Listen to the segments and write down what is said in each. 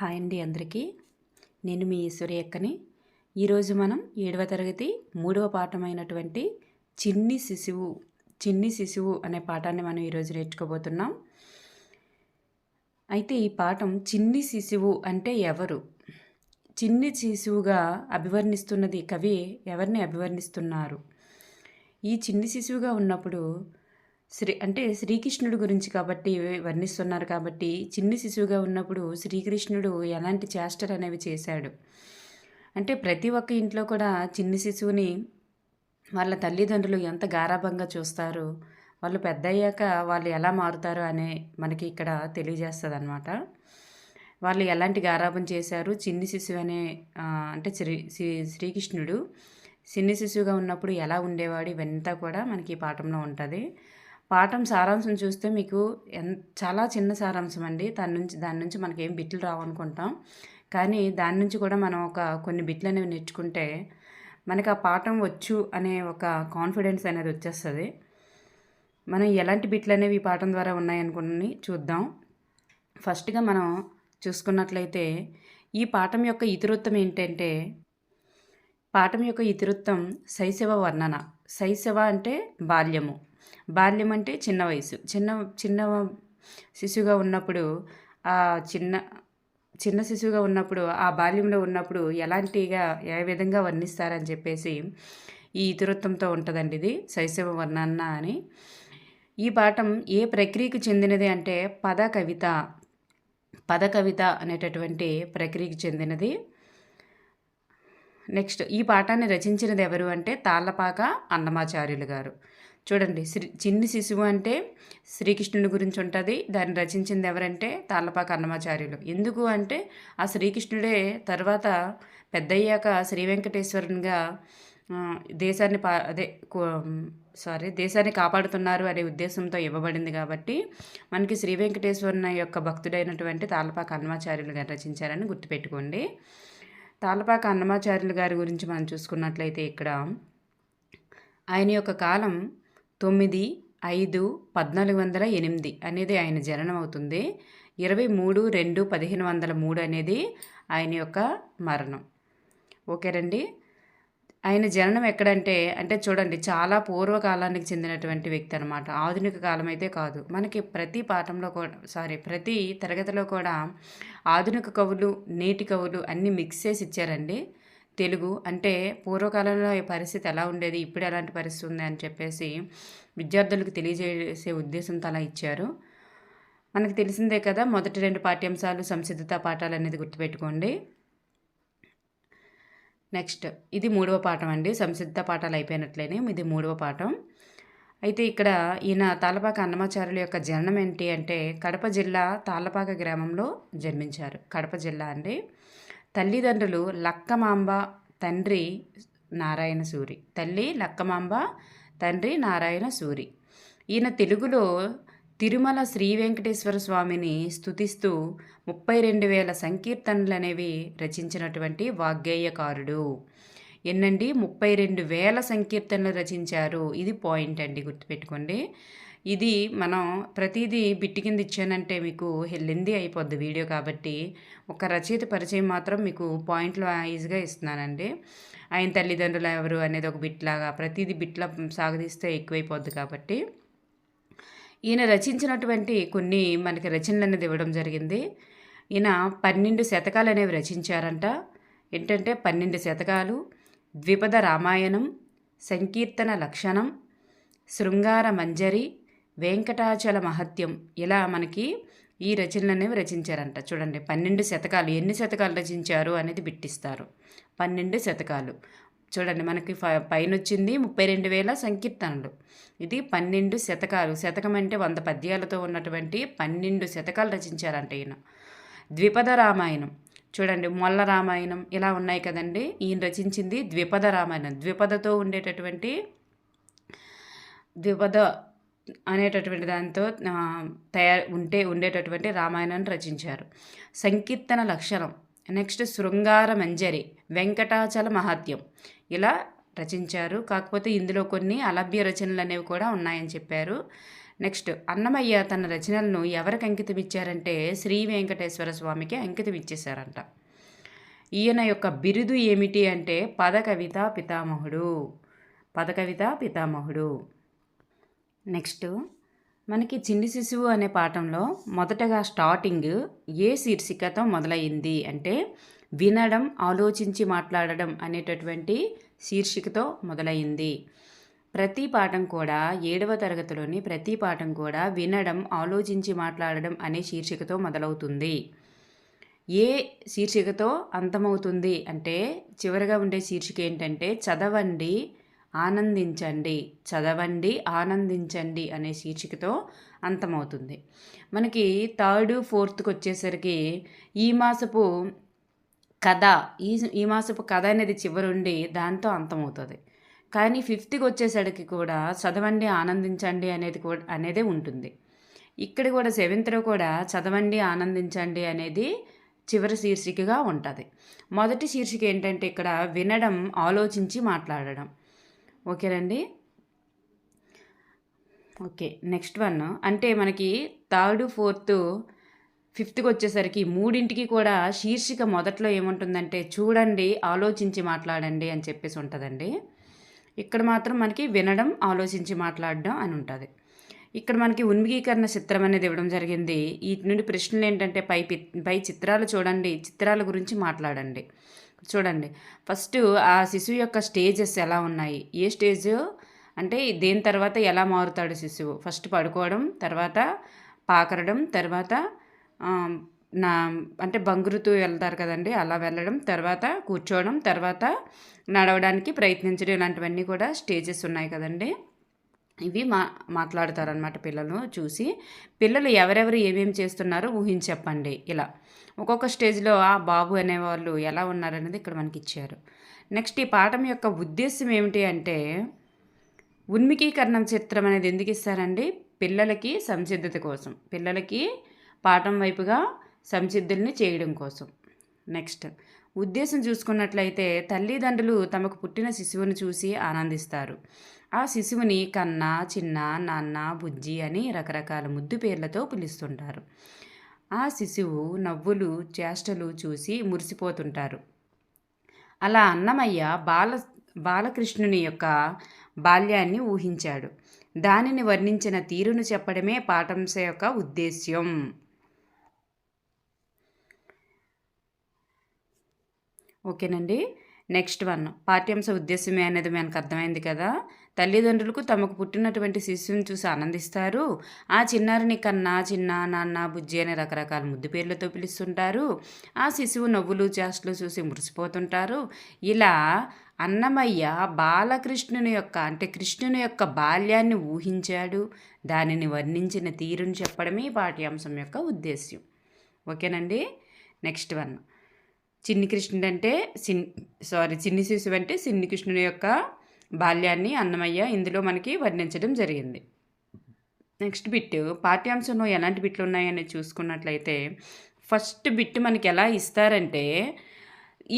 Hi అండి అందరికీ. నేను మీ ఈశ్వరి అక్కని. ఈరోజు మనం 7వ తరగతి 3వ పాఠమైనటువంటి చిన్ని శిశువు అనే పాఠాన్ని మనం ఈరోజు నేర్చుకోబోతున్నాం. అయితే ఈ పాఠం చిన్ని శిశువు అంటే ఎవరు? చిన్ని శిశువుగా అభివర్ణిస్తున్నది కవి ఎవరిని అభివర్ణిస్తున్నారు? ఈ చిన్ని శిశువుగా ఉన్నప్పుడు శ్రీకృష్ణుడి గురించి కాబట్టి వర్ణిస్తున్నారు కాబట్టి చిన్ని శిశువుగా ఉన్నప్పుడు శ్రీకృష్ణుడు ఎలాంటి చేష్టలు అనేవి చేశాడు అంటే ప్రతి ఒక్క ఇంట్లో కూడా చిన్ని శిశువుని వాళ్ళ తల్లిదండ్రులు ఎంత గారాభంగా చూస్తారు, వాళ్ళు పెద్ద అయ్యాక వాళ్ళు ఎలా మారుతారు అనే మనకి ఇక్కడ తెలియజేస్తుంది అనమాట. వాళ్ళు ఎలాంటి గారాభం చేశారు, చిన్ని శిశువు అనే అంటే శ్రీకృష్ణుడు చిన్ని శిశువుగా ఉన్నప్పుడు ఎలా ఉండేవాడు, ఇవంతా కూడా మనకి ఈ పాఠంలో ఉంటుంది. పాఠం సారాంశం చూస్తే మీకు చాలా చిన్న సారాంశం అండి. దాని నుంచి మనకేం బిట్లు రావనుకుంటాం, కానీ దాని నుంచి కూడా మనం కొన్ని బిట్లు అనేవి నేర్చుకుంటే మనకు ఆ పాఠం వచ్చు అనే ఒక కాన్ఫిడెన్స్ అనేది వచ్చేస్తుంది. మనం ఎలాంటి బిట్లు అనేవి ఈ పాఠం ద్వారా ఉన్నాయనుకుని చూద్దాం. ఫస్ట్గా మనం చూసుకున్నట్లయితే ఈ పాఠం యొక్క ఇతివృత్తం ఏంటంటే, పాఠం యొక్క ఇతివృత్తం శైశవ వర్ణన. శైశవ అంటే బాల్యము, బాల్యం అంటే చిన్న వయసు. చిన్న శిశువుగా ఉన్నప్పుడు ఆ చిన్న శిశువుగా ఉన్నప్పుడు ఆ బాల్యంలో ఉన్నప్పుడు ఏ విధంగా వర్ణిస్తారని చెప్పేసి ఈ ఇతివృత్తంతో ఉంటుందండి. ఇది శైశవ వర్ణన అని. ఈ పాఠం ఏ ప్రక్రియకు చెందినది అంటే పద కవిత అనేటటువంటి ప్రక్రియకు చెందినది. నెక్స్ట్ ఈ పాఠాన్ని రచించినది ఎవరు అంటే తాళ్ళపాక అన్నమాచార్యులు గారు. చూడండి, చిన్ని శిశువు అంటే శ్రీకృష్ణుడి గురించి ఉంటుంది. దాన్ని రచించింది ఎవరంటే తాళ్ళపాక అన్నమాచార్యులు. ఎందుకు అంటే ఆ శ్రీకృష్ణుడే తర్వాత పెద్దయ్యాక శ్రీ వెంకటేశ్వరునిగా దేశాన్ని కాపాడుతున్నారు అనే ఉద్దేశంతో ఇవ్వబడింది. కాబట్టి మనకి శ్రీ వెంకటేశ్వరుని యొక్క భక్తుడైనటువంటి తాళ్ళపాక అన్నమాచార్యులు గారు రచించారని గుర్తుపెట్టుకోండి. తాళ్ళపాక అన్నమాచార్యులు గారి గురించి మనం చూసుకున్నట్లయితే ఇక్కడ ఆయన యొక్క కాలం 9/5/1408 అనేది ఆయన జననం అవుతుంది. 23/2/1503 అనేది ఆయన యొక్క మరణం. ఓకేనండి. ఆయన జననం ఎక్కడంటే చూడండి, చాలా పూర్వకాలానికి చెందినటువంటి వ్యక్తి అనమాట. ఆధునిక కాలం అయితే కాదు. మనకి ప్రతి పాఠంలో కూడా ప్రతి తరగతిలో కూడా ఆధునిక కవులు, నేటి కవులు అన్నీ మిక్స్ చేసి ఇచ్చారండి. తెలుగు అంటే పూర్వకాలంలో ఈ పరిస్థితి ఎలా ఉండేది, ఇప్పుడు ఎలాంటి పరిస్థితి ఉంది అని చెప్పేసి విద్యార్థులకు తెలియజేసే ఉద్దేశంతో అలా ఇచ్చారు. మనకు తెలిసిందే కదా, మొదటి 2 పాఠ్యాంశాలు సంసిద్ధత పాఠాలు అనేది గుర్తుపెట్టుకోండి. నెక్స్ట్ ఇది 3వ పాఠం అండి. సంసిద్ధత పాఠాలు అయిపోయినట్లేనే ఇది 3వ పాఠం. అయితే ఇక్కడ ఈయన తాళ్ళపాక అన్నమాచార్యుల యొక్క జననం ఏంటి అంటే కడప జిల్లా తాళ్ళపాక గ్రామంలో జన్మించారు. కడప జిల్లా అండి. తల్లిదండ్రులు లక్కమాంబ, తండ్రి నారాయణ సూరి. తల్లి లక్కమాంబ, తండ్రి నారాయణ సూరి. ఈయన తెలుగులో తిరుమల శ్రీ వెంకటేశ్వర స్వామిని స్తుతిస్తూ 32,000 సంకీర్తనలు అనేవి రచించినటువంటి వాగ్గేయకారుడు. ఎన్నండి 32,000 సంకీర్తనలు రచించారు. ఇది పాయింట్ అండి, గుర్తుపెట్టుకోండి. ఇది మనం ప్రతిదీ బిట్టి కింద ఇచ్చానంటే మీకు లెందీ అయిపోద్ది వీడియో, కాబట్టి ఒక రచయిత పరిచయం మాత్రం మీకు పాయింట్లు వైజ్గా ఇస్తున్నానండి. ఆయన తల్లిదండ్రులు ఎవరు అనేది ఒక బిట్లాగా ప్రతిదీ బిట్లా సాగదీస్తే ఎక్కువైపోద్ది. కాబట్టి ఈయన రచించినటువంటి కొన్ని మనకి రచనలు అనేది ఇవ్వడం జరిగింది. ఈయన 12 శతకాలు అనేవి రచించారంట. ఏంటంటే 12 శతకాలు, ద్విపద రామాయణం, సంకీర్తన లక్షణం, శృంగార మంజరి, వెంకటాచల మహత్యం, ఇలా మనకి ఈ రచనలు అనేవి రచించారంట. చూడండి, 12 శతకాలు. ఎన్ని శతకాలు రచించారు అనేది బిట్టిస్తారు. 12 శతకాలు. చూడండి, మనకి పైన వచ్చింది 32,000 సంకీర్తనలు. ఇది 12 శతకాలు. శతకం అంటే 100 పద్యాలతో ఉన్నటువంటి 12 శతకాలు రచించారంట ఈయన. ద్విపద రామాయణం చూడండి, మొల్ల రామాయణం ఇలా ఉన్నాయి కదండి. ఈయన రచించింది ద్విపద రామాయణం. ద్విపదతో ద్విపద అనేటటువంటి దాంతో ఉండేటటువంటి రామాయణాన్ని రచించారు. సంకీర్తన లక్షణం, నెక్స్ట్ శృంగార మంజరి, వెంకటాచల మహత్యం ఇలా రచించారు. కాకపోతే ఇందులో కొన్ని అలభ్య రచనలు అనేవి కూడా ఉన్నాయని చెప్పారు. నెక్స్ట్ అన్నమయ్య తన రచనలను ఎవరికి అంకితం ఇచ్చారంటే శ్రీ వెంకటేశ్వర స్వామికి అంకితం ఇచ్చేశారంట. ఈయన యొక్క బిరుదు ఏమిటి అంటే పదకవిత పితామహుడు. పదకవిత పితామహుడు. నెక్స్ట్ మనకి చిన్ని శిశువు అనే పాఠంలో మొదటగా స్టార్టింగ్ ఏ శీర్షికతో మొదలైంది అంటే వినడం, ఆలోచించి మాట్లాడడం అనేటటువంటి శీర్షికతో మొదలైంది. ప్రతి పాఠం కూడా 7వ తరగతిలోని ప్రతి పాఠం కూడా వినడం, ఆలోచించి మాట్లాడడం అనే శీర్షికతో మొదలవుతుంది. ఏ శీర్షికతో అంతమవుతుంది అంటే చివరిగా ఉండే శీర్షిక ఏంటంటే చదవండి ఆనందించండి, చదవండి ఆనందించండి అనే శీర్షికతో అంతమవుతుంది. మనకి 3rd 4th వచ్చేసరికి ఈ మాసపు కథ ఈ మాసపు కథ అనేది చివరుండి దాంతో అంతమవుతుంది. కానీ 5th వచ్చేసరికి కూడా చదవండి ఆనందించండి అనేదే ఉంటుంది. ఇక్కడ కూడా 7th కూడా చదవండి ఆనందించండి అనేది చివరి శీర్షికగా ఉంటుంది. మొదటి శీర్షిక ఏంటంటే ఇక్కడ వినడం, ఆలోచించి మాట్లాడడం. ఓకేనండి. ఓకే, నెక్స్ట్ వన్ అంటే మనకి 3rd 4th 5th వచ్చేసరికి మూడింటికి కూడా శీర్షిక మొదట్లో ఏముంటుందంటే చూడండి, ఆలోచించి మాట్లాడండి అని చెప్పేసి ఉంటుందండి. ఇక్కడ మాత్రం మనకి వినడం, ఆలోచించి మాట్లాడడం అని ఉంటుంది. ఇక్కడ మనకి ఉన్ముఖీకరణ చిత్రం అనేది ఇవ్వడం జరిగింది. వీటి నుండి ప్రశ్నలు ఏంటంటే పై చిత్రాలు చూడండి, చిత్రాల గురించి మాట్లాడండి. చూడండి, ఫస్ట్ ఆ శిశువు యొక్క స్టేజెస్ ఎలా ఉన్నాయి, ఏ స్టేజ్ అంటే దేని తర్వాత ఎలా మారుతాడు శిశువు. ఫస్ట్ పడుకోవడం, తర్వాత పాకరడం, తర్వాత అంటే బంగురుతూ వెళ్తారు కదండి, అలా వెళ్ళడం, తర్వాత కూర్చోవడం, తర్వాత నడవడానికి ప్రయత్నించడం, ఇలాంటివన్నీ కూడా స్టేజెస్ ఉన్నాయి కదండి. ఇవి మాట్లాడతారనమాట పిల్లలు చూసి. పిల్లలు ఎవరెవరు ఏమేమి చేస్తున్నారో ఊహించి చెప్పండి. ఇలా ఒక్కొక్క స్టేజ్లో ఆ బాబు అనేవాళ్ళు ఎలా ఉన్నారనేది ఇక్కడ మనకి ఇచ్చారు. నెక్స్ట్ ఈ పాఠం యొక్క ఉద్దేశం ఏమిటి అంటే ఉన్ముఖీకరణం చిత్రం అనేది ఎందుకు ఇస్తారండి? పిల్లలకి సంసిద్ధత కోసం, పిల్లలకి పాఠం వైపుగా సంసిద్ధుల్ని చేయడం కోసం. నెక్స్ట్ ఉద్దేశం చూసుకున్నట్లయితే తల్లిదండ్రులు తమకు పుట్టిన శిశువుని చూసి ఆనందిస్తారు. ఆ శిశువుని కన్న, చిన్న, నాన్న, బుజ్జి అని రకరకాల ముద్దు పేర్లతో పిలుస్తుంటారు. ఆ శిశువు నవ్వులు, చేష్టలు చూసి మురిసిపోతుంటారు. అలా అన్నమయ్య బాలకృష్ణుని యొక్క బాల్యాన్ని ఊహించాడు. దానిని వర్ణించిన తీరును చెప్పడమే పాఠంశ యొక్క ఉద్దేశ్యం. ఓకేనండి. నెక్స్ట్ వన్ పాఠ్యాంశ ఉద్దేశమే అనేది మనకు అర్థమైంది కదా. తల్లిదండ్రులకు తమకు పుట్టినటువంటి శిశువుని చూసి ఆనందిస్తారు. ఆ చిన్నారిని కన్నా, చిన్న, నాన్న, బుజ్జి అనే రకరకాల ముద్దు పేర్లతో పిలుస్తుంటారు. ఆ శిశువు నవ్వులు, చేష్టలు చూసి మురిసిపోతుంటారు. ఇలా అన్నమయ్య బాలకృష్ణుని యొక్క అంటే కృష్ణుని యొక్క బాల్యాన్ని ఊహించాడు. దానిని వర్ణించిన తీరుని చెప్పడమే పాఠ్యాంశం యొక్క ఉద్దేశ్యం. ఓకేనండి. నెక్స్ట్ వన్ చిన్ని కృష్ణుడు అంటే చిన్ని శిశువు అంటే చిన్ని కృష్ణుని యొక్క బాల్యాన్ని అన్నమయ్య ఇందులో మనకి వర్ణించడం జరిగింది. నెక్స్ట్ బిట్ పాఠ్యాంశంలో ఎలాంటి బిట్లు ఉన్నాయని చూసుకున్నట్లయితే ఫస్ట్ బిట్ మనకి ఎలా ఇస్తారంటే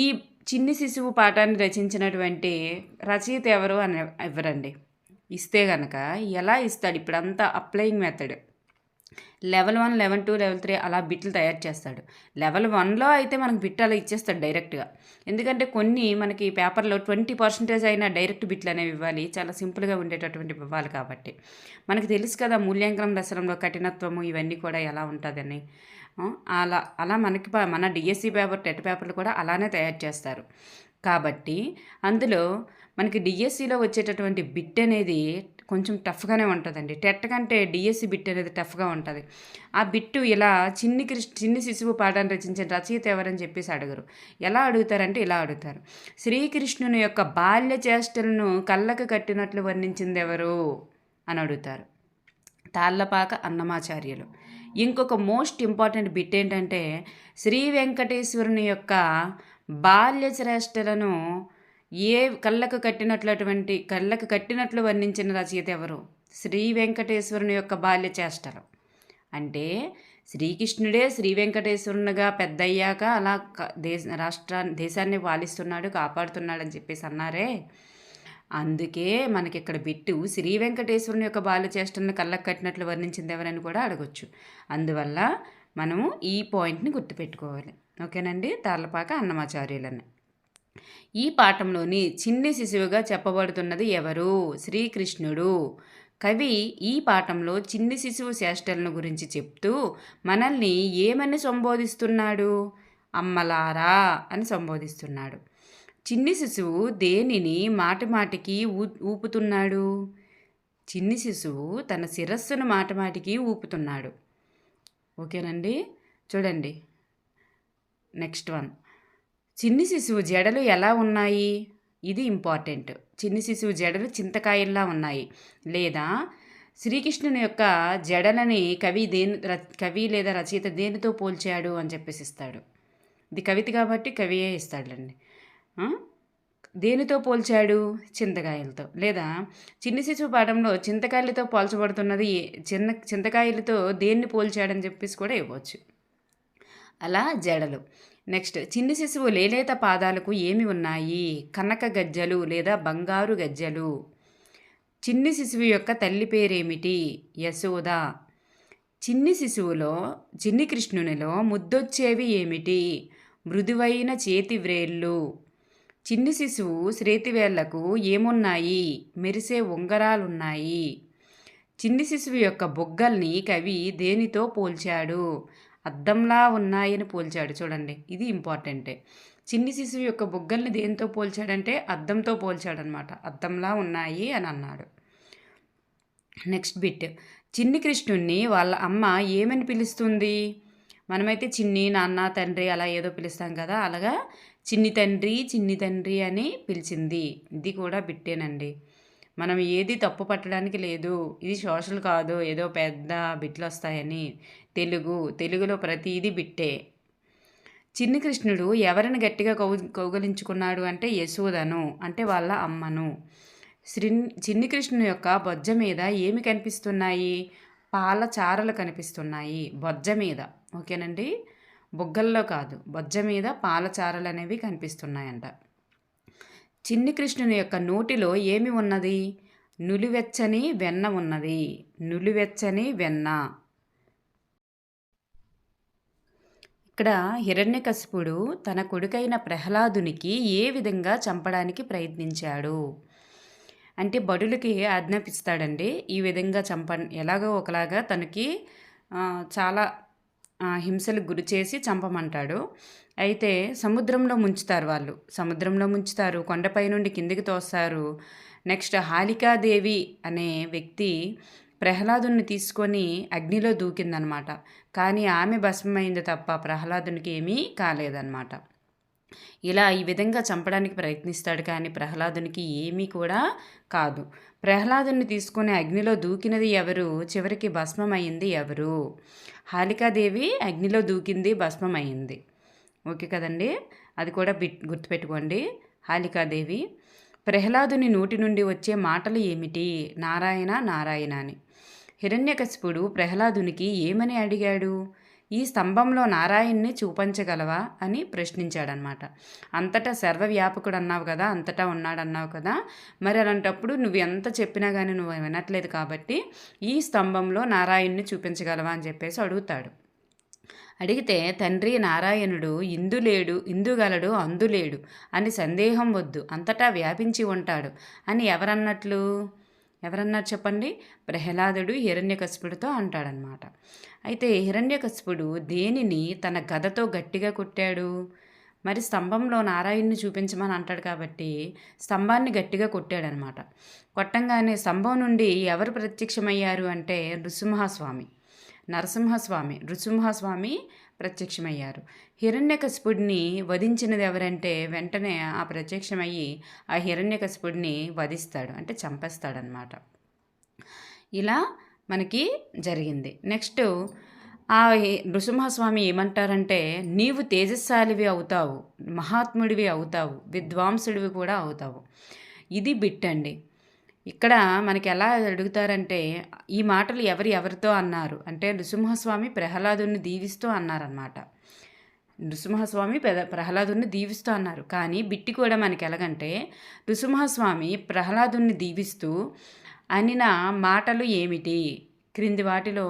ఈ చిన్ని శిశువు పాఠాన్ని రచించినటువంటి రచయిత ఎవరు అని ఇవ్వరండి. ఇస్తే కనుక ఎలా ఇస్తాడు? ఇప్పుడంతా applying method. Level 1, level 2, level 3 అలా బిట్లు తయారు చేస్తాడు. లెవెల్ 1లో అయితే మనకు బిట్ అలా ఇచ్చేస్తాడు డైరెక్ట్గా. ఎందుకంటే కొన్ని మనకి పేపర్లో 20% అయినా డైరెక్ట్ బిట్లు అనేవి ఇవ్వాలి, చాలా సింపుల్గా ఉండేటటువంటి ఇవ్వాలి. కాబట్టి మనకు తెలుసు కదా మూల్యాంకనం దశలంలో కఠినత్వము ఇవన్నీ కూడా ఎలా ఉంటుందని. అలా మనకి మన డిఎస్సి పేపర్, టెట్ పేపర్లు కూడా అలానే తయారు చేస్తారు. కాబట్టి అందులో మనకి డిఎస్సిలో వచ్చేటటువంటి బిట్ అనేది కొంచెం టఫ్గానే ఉంటుందండి. టెట్ కంటే డిఎస్సి బిట్ అనేది టఫ్గా ఉంటుంది. ఆ బిట్టు ఇలా చిన్ని శిశువు పాఠాన్ని రచించిన రచయిత ఎవరని చెప్పేసి అడగరు. ఎలా అడుగుతారంటే ఇలా అడుగుతారు, శ్రీకృష్ణుని యొక్క బాల్య చేష్టలను కళ్ళకు కట్టినట్లు వర్ణించింది ఎవరు అని అడుగుతారు. తాళ్ళపాక అన్నమాచార్యులు. ఇంకొక మోస్ట్ ఇంపార్టెంట్ బిట్ ఏంటంటే శ్రీ వెంకటేశ్వరుని యొక్క బాల్య శ్రేష్టలను కళ్ళకు కట్టినట్లు వర్ణించిన రచయిత ఎవరు? శ్రీ వెంకటేశ్వరుని యొక్క బాల్య చేష్టలు. అంటే శ్రీకృష్ణుడే శ్రీ వెంకటేశ్వరునిగా పెద్దయ్యాక అలా దేశాన్ని పాలిస్తున్నాడు, కాపాడుతున్నాడు అని చెప్పేసి అన్నారే, అందుకే మనకిక్కడ బిట్టు శ్రీ వెంకటేశ్వరుని యొక్క బాలచేష్టలను కళ్ళకు కట్టినట్లు వర్ణించింది ఎవరని కూడా అడగొచ్చు. అందువల్ల మనము ఈ పాయింట్ని గుర్తుపెట్టుకోవాలి. ఓకేనండి. తార్లపాక అన్నమాచార్యులని. ఈ పాఠంలోని చిన్ని శిశువుగా చెప్పబడుతున్నది ఎవరు? శ్రీకృష్ణుడు. కవి ఈ పాఠంలో చిన్ని శిశువు చేష్టలను గురించి చెప్తూ మనల్ని ఏమని సంబోధిస్తున్నాడు? అమ్మలారా అని సంబోధిస్తున్నాడు. చిన్ని శిశువు దేనిని మాటిమాటికి ఊపుతున్నాడు? చిన్ని శిశువు తన శిరస్సును మాటిమాటికి ఊపుతున్నాడు. ఓకేనండి. చూడండి నెక్స్ట్ వన్. చిన్ని శిశువు జడలు ఎలా ఉన్నాయి? ఇది ఇంపార్టెంట్. చిన్ని శిశువు జడలు చింతకాయల్లా ఉన్నాయి. లేదా శ్రీకృష్ణుని యొక్క జడలని కవి లేదా రచయిత దేనితో పోల్చాడు అని చెప్పేసి ఇస్తాడు. ఇది కవిత కాబట్టి కవియే ఇస్తాడులేండి. దేనితో పోల్చాడు? చింతకాయలతో. లేదా చిన్ని శిశువు పాఠంలో చింతకాయలతో పోల్చబడుతున్నది చింతకాయలతో దేన్ని పోల్చాడని చెప్పేసి కూడా ఇవ్వచ్చు. అలా జడలు. నెక్స్ట్, చిన్ని శిశువు లేలేత పాదాలకు ఏమి ఉన్నాయి? కనక గజ్జలు లేదా బంగారు గజ్జలు. చిన్ని శిశువు యొక్క తల్లి పేరేమిటి? యశోద. చిన్ని శిశువులో చిన్ని కృష్ణునిలో ముద్దొచ్చేవి ఏమిటి? మృదువైన చేతి వ్రేళ్ళు. చిన్ని శిశువు శ్రేతివేళ్లకు ఏమున్నాయి? మెరిసే ఉంగరాలున్నాయి. చిన్ని శిశువు యొక్క బొగ్గల్ని కవి దేనితో పోల్చాడు? అద్దంలా ఉన్నాయని పోల్చాడు. చూడండి, ఇది ఇంపార్టెంటే. చిన్ని శిశువు యొక్క బొగ్గల్ని దేనితో పోల్చాడంటే అద్దంతో పోల్చాడనమాట. అద్దంలా ఉన్నాయి అని అన్నాడు. Next bit. చిన్ని కృష్ణుణ్ణి వాళ్ళ అమ్మ ఏమని పిలుస్తుంది? మనమైతే చిన్ని, నాన్న, తండ్రి అలా ఏదో పిలుస్తాం కదా, అలాగా చిన్ని తండ్రి అని పిలిచింది. ఇది కూడా బిట్టేనండి. మనం ఏది తప్పు పట్టడానికి లేదు. ఇది సోషల్ కాదు ఏదో పెద్ద బిట్లు వస్తాయని. తెలుగులో ప్రతిదీ బిట్టే. చిన్ని కృష్ణుడు ఎవరిని గట్టిగా కౌగలించుకున్నాడు అంటే యశోదను, అంటే వాళ్ళ అమ్మను. చిన్ని కృష్ణుని యొక్క బొజ్జ మీద ఏమి కనిపిస్తున్నాయి? పాల చారలు కనిపిస్తున్నాయి బొజ్జ మీద. ఓకేనండి, బొగ్గల్లో కాదు, బొజ్జ మీద పాల చారలు అనేవి కనిపిస్తున్నాయంట. చిన్ని కృష్ణుని యొక్క నోటిలో ఏమి ఉన్నది? నులివెచ్చని వెన్న ఉన్నది. నులివెచ్చని వెన్న. ఇక్కడ హిరణ్యకశిపుడు తన కొడుకైన ప్రహ్లాదునికి ఏ విధంగా చంపడానికి ప్రయత్నించాడు అంటే బడులకి ఆజ్ఞాపిస్తాడండి. ఈ విధంగా ఎలాగో ఒకలాగా తనకి చాలా హింసలకు గురి చేసి చంపమంటాడు. అయితే సముద్రంలో ముంచుతారు, కొండపై నుండి కిందికి తోస్తారు. నెక్స్ట్, హాలికాదేవి అనే వ్యక్తి ప్రహ్లాదుని తీసుకొని అగ్నిలో దూకిందనమాట. కానీ ఆమె భస్మమైంది తప్ప ప్రహ్లాదునికి ఏమీ కాలేదన్నమాట. ఇలా ఈ విధంగా చంపడానికి ప్రయత్నిస్తాడు, కానీ ప్రహ్లాదునికి ఏమీ కూడా కాదు. ప్రహ్లాదుని తీసుకొని అగ్నిలో దూకినది ఎవరు? చివరికి భస్మమైంది ఎవరు? హాలికాదేవి అగ్నిలో దూకింది, భస్మమైంది. ఓకే కదండి, అది కూడా గుర్తుపెట్టుకోండి. హాలికాదేవి. ప్రహ్లాదుని నోటి నుండి వచ్చే మాటలు ఏమిటి? నారాయణ నారాయణ అని. హిరణ్యకశిపుడు ప్రహ్లాదునికి ఏమని అడిగాడు? ఈ స్తంభంలో నారాయణ్ణి చూపించగలవా అని ప్రశ్నించాడనమాట. అంతటా సర్వవ్యాపకుడు అన్నావు కదా, అంతటా ఉన్నాడన్నావు కదా, మరి అలాంటప్పుడు నువ్వు ఎంత చెప్పినా కానీ నువ్వు వినట్లేదు కాబట్టి ఈ స్తంభంలో నారాయణ్ణి చూపించగలవా అని చెప్పేసి అడుగుతాడు. అడిగితే తండ్రి నారాయణుడు ఇందుగలడు అందులేడు అని సందేహం వద్దు, అంతటా వ్యాపించి ఉంటాడు అని ఎవరన్నారు చెప్పండి? ప్రహ్లాదుడు హిరణ్యకశిపుడితో అంటాడనమాట. అయితే హిరణ్యకశిపుడు దేనిని తన గదతో గట్టిగా కొట్టాడు? మరి స్తంభంలో నారాయణ్ణి చూపించమని అంటాడు కాబట్టి స్తంభాన్ని గట్టిగా కొట్టాడనమాట. కొట్టంగానే స్తంభం నుండి ఎవరు ప్రత్యక్షమయ్యారు అంటే నరసింహస్వామి ప్రత్యక్షమయ్యారు. హిరణ్యకశిపుడిని వధించినది ఎవరంటే వెంటనే ఆ ప్రత్యక్షమయ్యి ఆ హిరణ్యకశిపుడిని వధిస్తాడు, అంటే చంపేస్తాడనమాట. ఇలా మనకి జరిగింది. నెక్స్ట్, ఆ నృసింహస్వామి ఏమంటారంటే నీవు తేజస్శాలివి అవుతావు, మహాత్ముడివి అవుతావు, విద్వాంసుడివి కూడా అవుతావు. ఇది బిట్ అండి. ఇక్కడ మనకి ఎలా అడుగుతారంటే ఈ మాటలు ఎవరితో అన్నారు అంటే నృసింహస్వామి ప్రహ్లాదుని దీవిస్తూ అన్నారన్నమాట. నృసింహస్వామి ప్రహ్లాదుని దీవిస్తూ అన్నారు. కానీ బిట్టి కూడా మనకి ఎలాగంటే నృసింహస్వామి ప్రహ్లాదుని దీవిస్తూ అనిన మాటలు ఏమిటి? క్రింది వాటిలో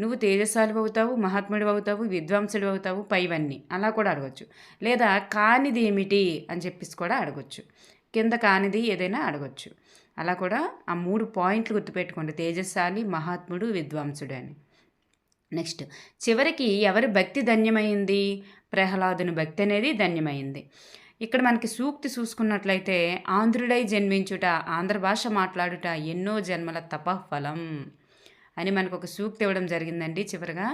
నువ్వు తేజస్సాలివి అవుతావు, మహాత్ముడివి అవుతావు, విద్వాంసుడు అవుతావు, పైవన్నీ అలా కూడా అడగొచ్చు. లేదా కానిది ఏమిటి అని చెప్పేసి కూడా అడగొచ్చు. కింద కానిది ఏదైనా అడగొచ్చు. అలా కూడా ఆ 3 పాయింట్లు గుర్తుపెట్టుకోండి, తేజస్సాలి, మహాత్ముడు, విద్వాంసుడు అని. నెక్స్ట్ చివరికి ఎవరి భక్తి ధన్యమైంది? ప్రహ్లాదుని భక్తి అనేది ధన్యమైంది. ఇక్కడ మనకి సూక్తి చూసుకున్నట్లయితే ఆంధ్రుడై జన్మించుట, ఆంధ్ర భాష మాట్లాడుట ఎన్నో జన్మల తపఫలం అని మనకు ఒక సూక్తి ఇవ్వడం జరిగిందండి. చివరిగా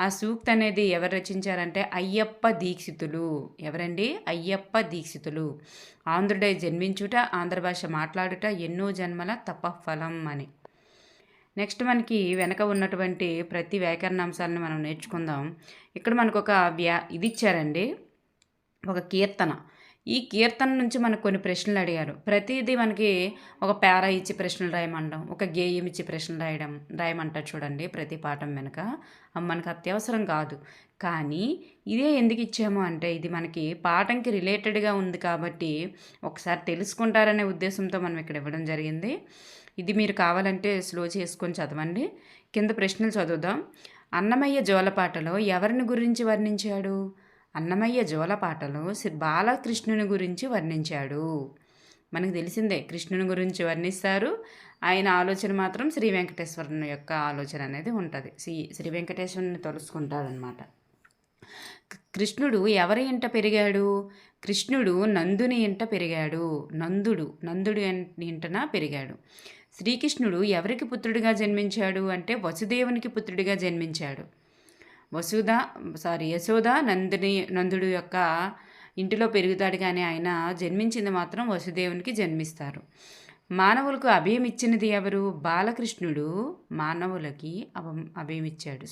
ఆ సూక్తి అనేది ఎవరు రచించారంటే అయ్యప్ప దీక్షితులు. ఎవరండి? అయ్యప్ప దీక్షితులు. ఆంధ్రుడై జన్మించుట, ఆంధ్ర భాష మాట్లాడుట ఎన్నో జన్మల తపఫలం అని. నెక్స్ట్ మనకి వెనక ఉన్నటువంటి ప్రతి వ్యాకరణాంశాలను మనం నేర్చుకుందాం. ఇక్కడ మనకు ఒక ఇది ఇచ్చారండి, ఒక కీర్తన. ఈ కీర్తన నుంచి మనకు కొన్ని ప్రశ్నలు అడిగారు. ప్రతిదీ మనకి ఒక పేరా ఇచ్చి ప్రశ్నలు రాయమంటాం, ఒక గేయం ఇచ్చి ప్రశ్నలు రాయమంటారు చూడండి ప్రతి పాఠం వెనుక. మనకు అత్యవసరం కాదు, కానీ ఇదే ఎందుకు ఇచ్చాము అంటే ఇది మనకి పాఠంకి రిలేటెడ్గా ఉంది కాబట్టి ఒకసారి తెలుసుకుంటారనే ఉద్దేశంతో మనం ఇక్కడ ఇవ్వడం జరిగింది. ఇది మీరు కావాలంటే స్లో చేసుకొని చదవండి. కింద ప్రశ్నలు చదువుదాం. అన్నమయ్య జోలపాటలో ఎవరిని గురించి వర్ణించాడు? అన్నమయ్య జోలపాటలో బాలకృష్ణుని గురించి వర్ణించాడు. మనకు తెలిసిందే, కృష్ణుని గురించి వర్ణిస్తారు. ఆయన ఆలోచన మాత్రం శ్రీ వెంకటేశ్వరుని యొక్క ఆలోచన అనేది ఉంటుంది. శ్రీ వెంకటేశ్వరుని తలుసుకుంటాడనమాట. కృష్ణుడు ఎవరి ఇంట పెరిగాడు? కృష్ణుడు నందుని ఇంట పెరిగాడు. నందుడు ఇంటన పెరిగాడు. శ్రీకృష్ణుడు ఎవరికి పుత్రుడిగా జన్మించాడు అంటే వసుదేవునికి పుత్రుడిగా జన్మించాడు. యశోద నందుడు యొక్క ఇంటిలో పెరుగుతాడు, కానీ ఆయన జన్మించింది మాత్రం వసుదేవునికి జన్మిస్తారు. మానవులకు అభయం ఇచ్చినది ఎవరు? బాలకృష్ణుడు మానవులకి అభయం ఇచ్చాడు.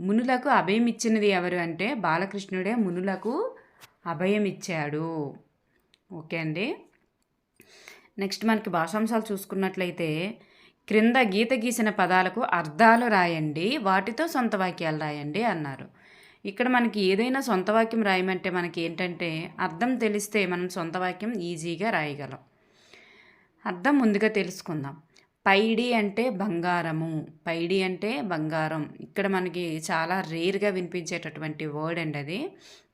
మునులకు అభయం ఇచ్చినది ఎవరు అంటే బాలకృష్ణుడే మునులకు అభయం ఇచ్చాడు. ఓకే అండి. నెక్స్ట్ మనకి భాషాంశాలు చూసుకున్నట్లయితే క్రింద గీత గీసిన పదాలకు అర్థాలు రాయండి, వాటితో సొంత వాక్యాలు రాయండి అన్నారు. ఇక్కడ మనకి ఏదైనా సొంత వాక్యం రాయమంటే మనకి ఏంటంటే అర్థం తెలిస్తే మనం సొంత వాక్యం ఈజీగా రాయగలం. అర్థం ముందుగా తెలుసుకుందాం. పైడి అంటే బంగారము. పైడి అంటే బంగారం. ఇక్కడ మనకి చాలా రేర్గా వినిపించేటటువంటి వర్డ్ అండి అది.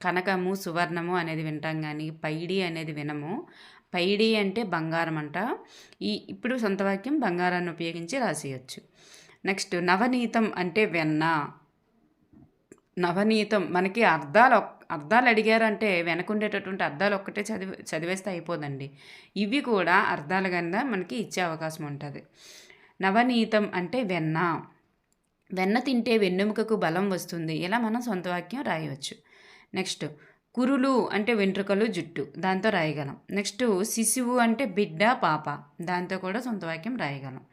కనకము, సువర్ణము అనేది వింటాం, కానీ పైడి అనేది వినము. పైడి అంటే బంగారం అంట. ఇప్పుడు సొంత వాక్యం బంగారాన్ని ఉపయోగించి రాసేయచ్చు. నెక్స్ట్ నవనీతం అంటే వెన్న. నవనీతం మనకి అర్థాలు అడిగారంటే వెనకుండేటటువంటి అర్థాలు ఒక్కటే చదివేస్తే అయిపోదండి. ఇవి కూడా అర్థాలు కింద మనకి ఇచ్చే అవకాశం ఉంటుంది. నవనీతం అంటే వెన్న. వెన్న తింటే వెన్నెముకకు బలం వస్తుంది. ఇలా మనం సొంత వాక్యం రాయవచ్చు. నెక్స్ట్ కురులు అంటే వెంట్రుకలు, జుట్టు, దాంతో రాయగలం. నెక్స్ట్ శిశువు అంటే బిడ్డ, పాప, దాంతో కూడా సొంత వాక్యం రాయగలం.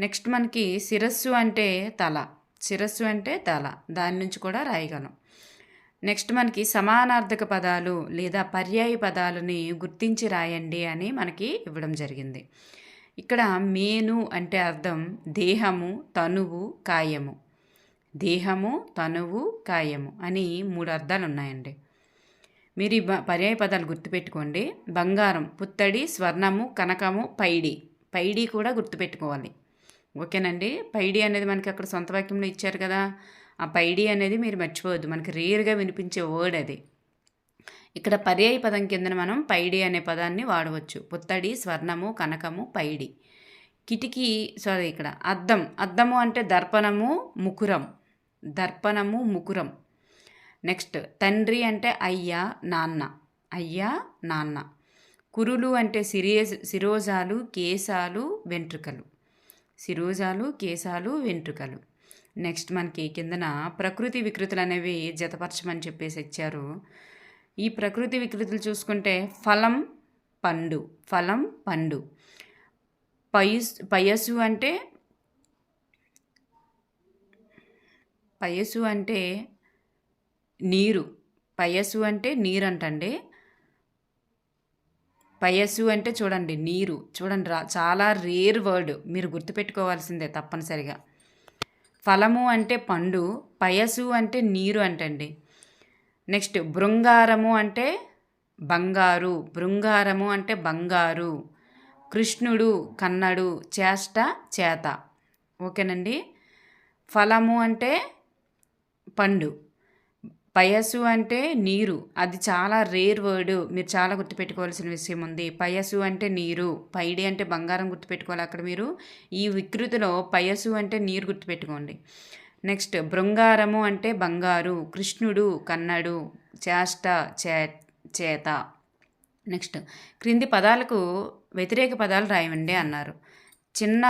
నెక్స్ట్ మనకి శిరస్సు అంటే తల, దాని నుంచి కూడా రాయగలం. నెక్స్ట్ మనకి సమానార్థక పదాలు లేదా పర్యాయ పదాలని గుర్తించి రాయండి అని మనకి ఇవ్వడం జరిగింది. ఇక్కడ మేను అంటే అర్థం దేహము, తనువు, కాయము. దేహము, తనువు, కాయము అని 3 అర్థాలు ఉన్నాయండి. మీరు ఈ పర్యాయ పదాలు గుర్తుపెట్టుకోండి. బంగారం, పుత్తడి, స్వర్ణము, కనకము, పైడి కూడా గుర్తుపెట్టుకోవాలి. ఓకేనండి. పైడి అనేది మనకి అక్కడ సొంత వాక్యంలో ఇచ్చారు కదా, ఆ పైడి అనేది మీరు మర్చిపోవద్దు, మనకి రేర్గా వినిపించే వర్డ్ అది. ఇక్కడ పర్యాయ పదం కింద మనం పైడి అనే పదాన్ని వాడవచ్చు. పుత్తడి, స్వర్ణము, కనకము, పైడి. కిటికీ ఇక్కడ అద్దము అంటే దర్పణము, ముకురం. నెక్స్ట్ తండ్రి అంటే అయ్యా, నాన్న. కురులు అంటే శిరోజాలు, కేశాలు, వెంట్రుకలు. నెక్స్ట్ మనకి కిందన ప్రకృతి వికృతులు అనేవి జతపరచమని చెప్పేసి ఇచ్చారు. ఈ ప్రకృతి వికృతులు చూసుకుంటే ఫలం, పండు. పయస్సు అంటే నీరు. పయస్సు అంటే నీరు అంటండి. పయస్సు అంటే చూడండి నీరు. చూడండి చాలా రేర్ వర్డ్, మీరు గుర్తుపెట్టుకోవాల్సిందే తప్పనిసరిగా. ఫలము అంటే పండు, పయసు అంటే నీరు అంటండి. నెక్స్ట్ బృంగారము అంటే బంగారు, బృంగారము అంటే బంగారు. కృష్ణుడు కన్నడు, చేష్ట చేత. ఓకేనండి. ఫలము అంటే పండు, పయసు అంటే నీరు. అది చాలా రేర్ వర్డ్, మీరు చాలా గుర్తుపెట్టుకోవాల్సిన విషయం ఉంది. పయసు అంటే నీరు, పైడి అంటే బంగారం గుర్తుపెట్టుకోవాలి. అక్కడ మీరు ఈ వికృతిలో పయసు అంటే నీరు గుర్తుపెట్టుకోండి. నెక్స్ట్ బృంగారము అంటే బంగారు, కృష్ణుడు కన్నడు, చేష్ట చేత. నెక్స్ట్ క్రింది పదాలకు వ్యతిరేక పదాలు రాయండి అన్నారు. చిన్న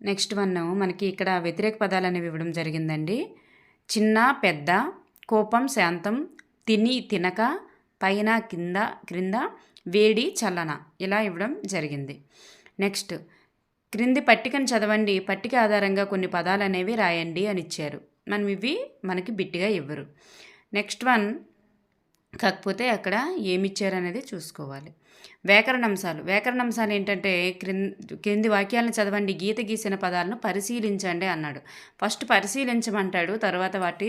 నెక్స్ట్ వన్ మనకి ఇక్కడ వ్యతిరేక పదాలు అనేవి ఇవ్వడం జరిగిందండి. చిన్న పెద్ద, కోపం శాంతం, తిని తినక, పైన కింద క్రింద, వేడి చల్లన, ఇలా ఇవ్వడం జరిగింది. నెక్స్ట్ క్రింది పట్టికను చదవండి, పట్టిక ఆధారంగా కొన్ని పదాలు అనేవి రాయండి అని ఇచ్చారు. ఇవి మనకి బిట్టిగా ఇవ్వరు. నెక్స్ట్ వన్ కాకపోతే అక్కడ ఏమిచ్చారు అనేది చూసుకోవాలి. వ్యాకరణాంశాలు ఏంటంటే క్రింది వాక్యాలను చదవండి, గీత గీసిన పదాలను పరిశీలించండి అన్నాడు. ఫస్ట్ పరిశీలించమంటాడు, తర్వాత వాటి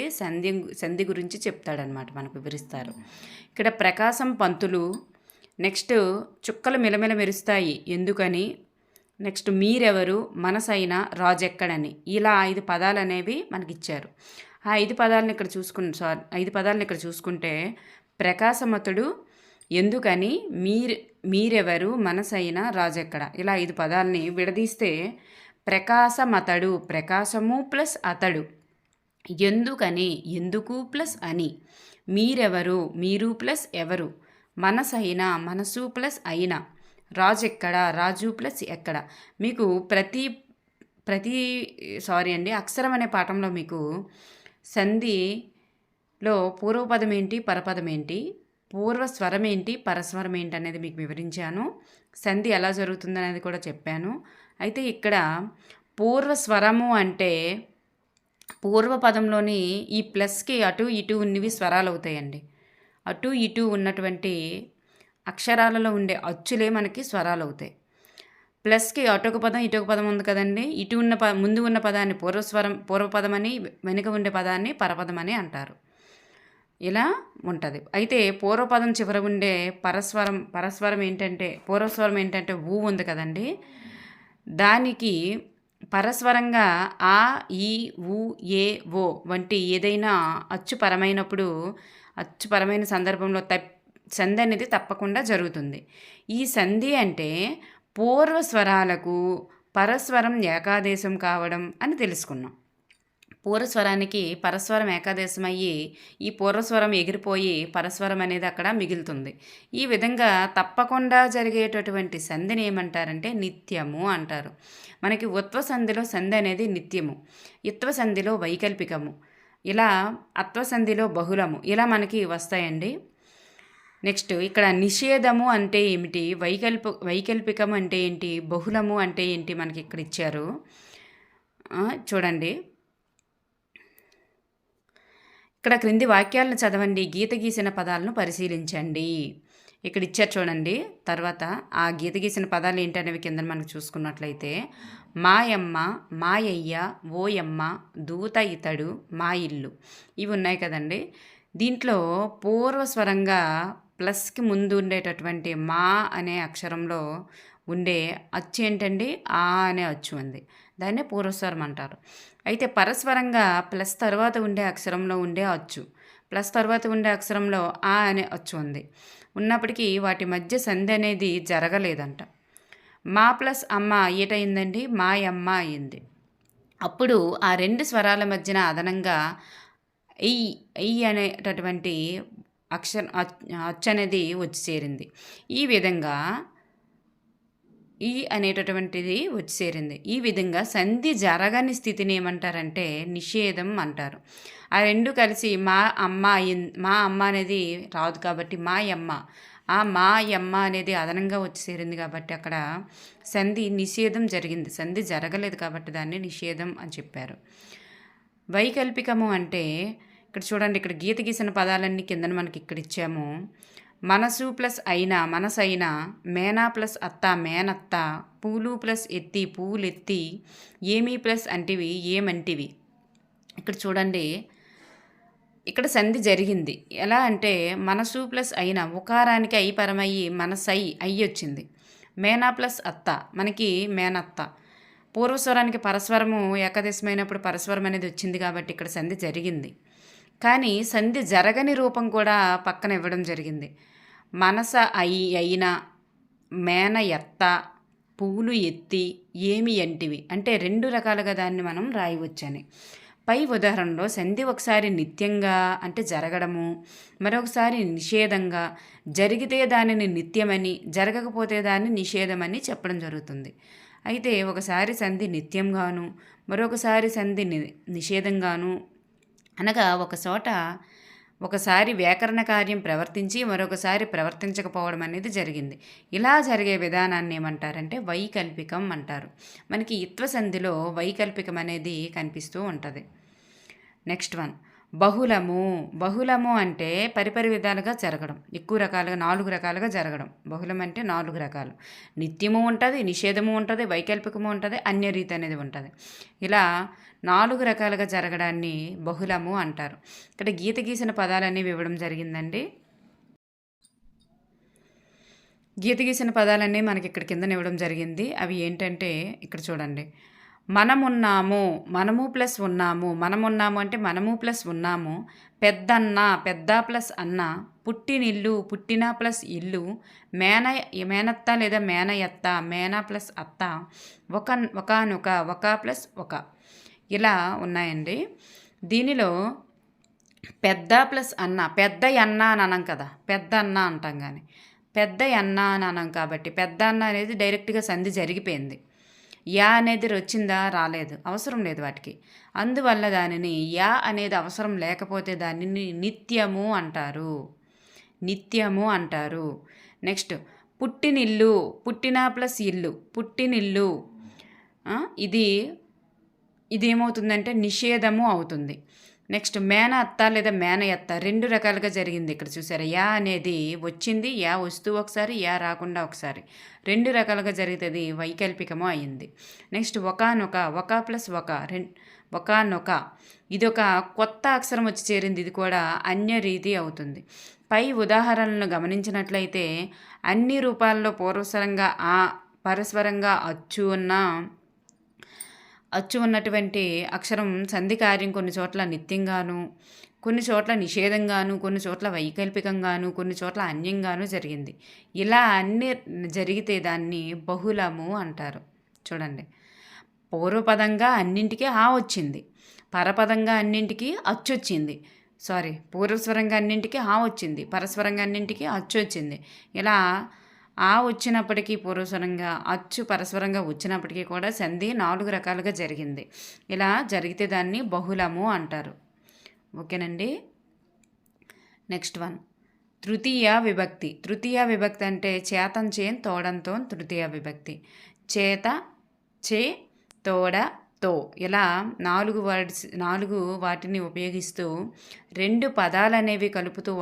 సంధి గురించి చెప్తాడనమాట, మనకు వివరిస్తారు. ఇక్కడ ప్రకాశం పంతులు, నెక్స్ట్ చుక్కలు మిలమిల మెరుస్తాయి ఎందుకని, నెక్స్ట్ మీరెవరు, మనసైన, రాజెక్కడని, ఇలా 5 పదాలు అనేవి మనకి ఇచ్చారు. ఆ 5 పదాలను ఇక్కడ చూసుకుంటే ప్రకాశమతుడు, ఎందుకని, మీరెవరు, మనసైన, రాజెక్కడ, ఇలా 5 పదాలని విడదీస్తే ప్రకాశమతడు, ప్రకాశము ప్లస్ అతడు, ఎందుకని, ఎందుకు ప్లస్ అని, మీరెవరు, మీరు ప్లస్ ఎవరు, మనసైన, మనసు ప్లస్ అయిన, రాజెక్కడ, రాజు ప్లస్ ఎక్కడ. మీకు అక్షరం అనే పాఠంలో మీకు సంధిలో పూర్వపదం ఏంటి, పరపదం ఏంటి, పూర్వస్వరం ఏంటి, పరస్వరం ఏంటి అనేది మీకు వివరించాను. సంధి ఎలా జరుగుతుంది అనేది కూడా చెప్పాను. అయితే ఇక్కడ పూర్వస్వరము అంటే పూర్వపదంలోని ఈ ప్లస్కి అటు ఇటు ఉన్నవి స్వరాలు అవుతాయండి. అటు ఇటు ఉన్నటువంటి అక్షరాలలో ఉండే అచ్చులే మనకి స్వరాలు అవుతాయి. ప్లస్కి అటొక పదం ఇటొక పదం ఉంది కదండి. ఇటు ఉన్న ముందు ఉన్న పదాన్ని పూర్వపదం అని, వెనుక ఉండే పదాన్ని పరపదం అని అంటారు. ఇలా ఉంటుంది. అయితే పూర్వపదం చివర ఉండే పరస్వరం ఏంటంటే, పూర్వస్వరం ఏంటంటే ఊ ఉంది కదండి. దానికి పరస్వరంగా ఆ, ఈ, ఊ, ఏ, ఓ వంటి ఏదైనా అచ్చుపరమైన సందర్భంలో సంధి అనేది తప్పకుండా జరుగుతుంది. ఈ సంధి అంటే పూర్వస్వరాలకు పరస్వరం ఏకాదేశం కావడం అని తెలుసుకున్నాం. పూర్వస్వరానికి పరస్వరం ఏకాదేశం అయ్యి ఈ పూర్వస్వరం ఎగిరిపోయి పరస్వరం అనేది అక్కడ మిగులుతుంది. ఈ విధంగా తప్పకుండా జరిగేటటువంటి సంధిని ఏమంటారంటే నిత్యము అంటారు. మనకి ఉత్వ సంధిలో సంధి అనేది నిత్యము, ఇత్వ సంధిలో వైకల్పికము, ఇలా అత్వ సంధిలో బహుళము, ఇలా మనకి వస్తాయండి. నెక్స్ట్ ఇక్కడ నిషేధము అంటే ఏమిటి, వైకల్పికము అంటే ఏంటి, బహుళము అంటే ఏంటి మనకి ఇక్కడ ఇచ్చారు. చూడండి, ఇక్కడ క్రింది వాక్యాలను చదవండి, గీత గీసిన పదాలను పరిశీలించండి. ఇక్కడ ఇచ్చారు చూడండి. తర్వాత ఆ గీత గీసిన పదాలు ఏంటనేవి కింద మనకు చూసుకున్నట్లయితే మాయమ్మ, మాయయ్య, ఓయమ్మ, దూత ఇతడు, మా ఇల్లు, ఇవి ఉన్నాయి కదండి. దీంట్లో పూర్వస్వరంగా ప్లస్కి ముందు ఉండేటటువంటి మా అనే అక్షరంలో ఉండే అచ్చు ఏంటండి, ఆ అనే అచ్చు ఉంది, దాన్నే పూర్వస్వరం అంటారు. అయితే పరస్వరంగా ప్లస్ తర్వాత ఉండే అక్షరంలో ఉండే అచ్చు, ప్లస్ తర్వాత ఉండే అక్షరంలో ఆ అనే అచ్చు ఉంది. ఉన్నప్పటికీ వాటి మధ్య సంధి అనేది జరగలేదంట. మా ప్లస్ అమ్మ ఏటయిందండి, మాయమ్మ అయింది. అప్పుడు ఆ 2 స్వరాల మధ్యన అదనంగా ఐ అనేటటువంటి అచ్చు అనేది వచ్చి చేరింది. ఈ విధంగా ఈ అనేటటువంటిది వచ్చి చేరింది. ఈ విధంగా సంధి జరగని స్థితిని ఏమంటారంటే నిషేధం అంటారు. ఆ 2 కలిసి మా అమ్మ అనేది రాదు కాబట్టి మాయమ్మ, ఆ మాయమ్మ అనేది అదనంగా వచ్చి చేరింది కాబట్టి అక్కడ సంధి నిషేధం జరిగింది. సంధి జరగలేదు కాబట్టి దాన్ని నిషేధం అని చెప్పారు. వైకల్పికము అంటే ఇక్కడ చూడండి, ఇక్కడ గీత గీసిన పదాలన్నీ కింద మనకి ఇక్కడ ఇచ్చాము. మనసు ప్లస్ అయినా మనసైనా, మేనా ప్లస్ అత్త మేనత్త, పూలు ప్లస్ ఎత్తి పూలెత్తి, ఏమి ప్లస్ అంటివి ఏమంటివి. ఇక్కడ చూడండి, ఇక్కడ సంధి జరిగింది. ఎలా అంటే మనసు ప్లస్ అయినా ఉకారానికి అయి పరమయ్యి మనసై అయ్యి వచ్చింది. మేనా ప్లస్ అత్త మనకి మేనత్త. పూర్వస్వరానికి పరస్వరము ఏకదేశమైనప్పుడు పరస్వరం అనేది వచ్చింది కాబట్టి ఇక్కడ సంధి జరిగింది. కానీ సంధి జరగని రూపం కూడా పక్కన ఇవ్వడం జరిగింది. మనస అయినా, మేన ఎత్త, పూలు ఎత్తి, ఏమి ఎంటివి అంటే 2 రకాలుగా దాన్ని మనం రాయవచ్చని. పై ఉదాహరణలో సంధి ఒకసారి నిత్యంగా అంటే జరగడము, మరొకసారి నిషేధంగా, జరిగితే దానిని నిత్యమని, జరగకపోతే దాన్ని నిషేధమని చెప్పడం జరుగుతుంది. అయితే ఒకసారి సంధి నిత్యంగాను, మరొకసారి సంధి నిషేధంగాను అనగా ఒకసారి వ్యాకరణ కార్యం ప్రవర్తించి మరొకసారి ప్రవర్తించకపోవడం అనేది జరిగింది. ఇలా జరిగే విధానాన్ని ఏమంటారంటే వైకల్పికం అంటారు. మనకి ఇత్వ సంధిలో వైకల్పికం అనేది కనిపిస్తూ ఉంటుంది. నెక్స్ట్ వన్ బహుళము అంటే పరిపరి విధాలుగా జరగడం, ఎక్కువ రకాలుగా 4 రకాలుగా జరగడం. బహుళం అంటే 4 రకాలు. నిత్యము ఉంటుంది, నిషేధము ఉంటుంది, వైకల్పికము ఉంటుంది, అన్యరీతి అనేది ఉంటుంది. ఇలా 4 రకాలుగా జరగడాన్ని బహుళము అంటారు. ఇక్కడ గీత గీసిన పదాలనేవి ఇవ్వడం జరిగిందండి. గీత గీసిన పదాలన్నీ మనకి ఇక్కడ కింద ఇవ్వడం జరిగింది. అవి ఏంటంటే ఇక్కడ చూడండి, మనమున్నాము, మనము ప్లస్ ఉన్నాము, మనమున్నాము అంటే మనము ప్లస్ ఉన్నాము, పెద్దన్న పెద్ద ప్లస్ అన్న, పుట్టినిల్లు పుట్టిన ప్లస్ ఇల్లు, మేనత్త లేదా మేనయత్త మేనా ప్లస్ అత్త, ఒకనొక ఒక ప్లస్ ఒక, ఇలా ఉన్నాయండి. దీనిలో పెద్ద ప్లస్ అన్న, పెద్ద అన్న అని అనం కదా, పెద్ద అన్న అంటాం కానీ పెద్ద అన్న అని అనం కాబట్టి పెద్ద అన్న అనేది డైరెక్ట్గా సంధి జరిగిపోయింది. యా అనేది వచ్చిందా రాలేదు, అవసరం లేదు వాటికి. అందువల్ల దానిని యా అనేది అవసరం లేకపోతే దానిని నిత్యము అంటారు. నెక్స్ట్ పుట్టినిల్లు, పుట్టిన ప్లస్ ఇల్లు, పుట్టినిల్లు, ఇది ఏమవుతుందంటే నిషేధము అవుతుంది. నెక్స్ట్ మేన అత్త లేదా మేనయత్త 2 రకాలుగా జరిగింది. ఇక్కడ చూసారా, యా అనేది వచ్చింది, యా వస్తూ ఒకసారి, యా రాకుండా ఒకసారి, 2 రకాలుగా జరుగుతుంది, వైకల్పికము అయింది. నెక్స్ట్ ఒక ప్లస్ ఒకనొక, ఇది ఒక కొత్త అక్షరం వచ్చి చేరింది, ఇది కూడా అన్యరీతి అవుతుంది. పై ఉదాహరణలను గమనించినట్లయితే అన్ని రూపాల్లో పూర్వస్వరంగా పరస్వరంగా అచ్చు ఉన్నటువంటి అక్షరం సంధి కార్యం కొన్ని చోట్ల నిత్యంగాను, కొన్ని చోట్ల నిషేధంగాను, కొన్ని చోట్ల వైకల్పికంగాను, కొన్ని చోట్ల అన్యంగాను జరిగింది. ఇలా అన్ని జరిగితే దాన్ని బహుళము అంటారు. చూడండి, పూర్వపదంగా అన్నింటికీ వచ్చింది, పరపదంగా అన్నింటికీ అచ్చు వచ్చింది, పూర్వస్వరంగా అన్నింటికీ వచ్చింది, పరస్వరంగా అన్నింటికీ అచ్చు వచ్చింది. ఇలా వచ్చినప్పటికీ పూర్వస్వరంగా అచ్చు పరస్వరంగా వచ్చినప్పటికీ కూడా సంధి 4 రకాలుగా జరిగింది. ఇలా జరిగితే దాన్ని బహుళము అంటారు. ఓకేనండి. నెక్స్ట్ వన్ తృతీయ విభక్తి అంటే చేతం చేన్ తోడంతో తృతీయ విభక్తి. చేత చే తోడ తో, ఇలా 4 వాటిని ఉపయోగిస్తూ 2 పదాలు అనేవి కలుపుతూ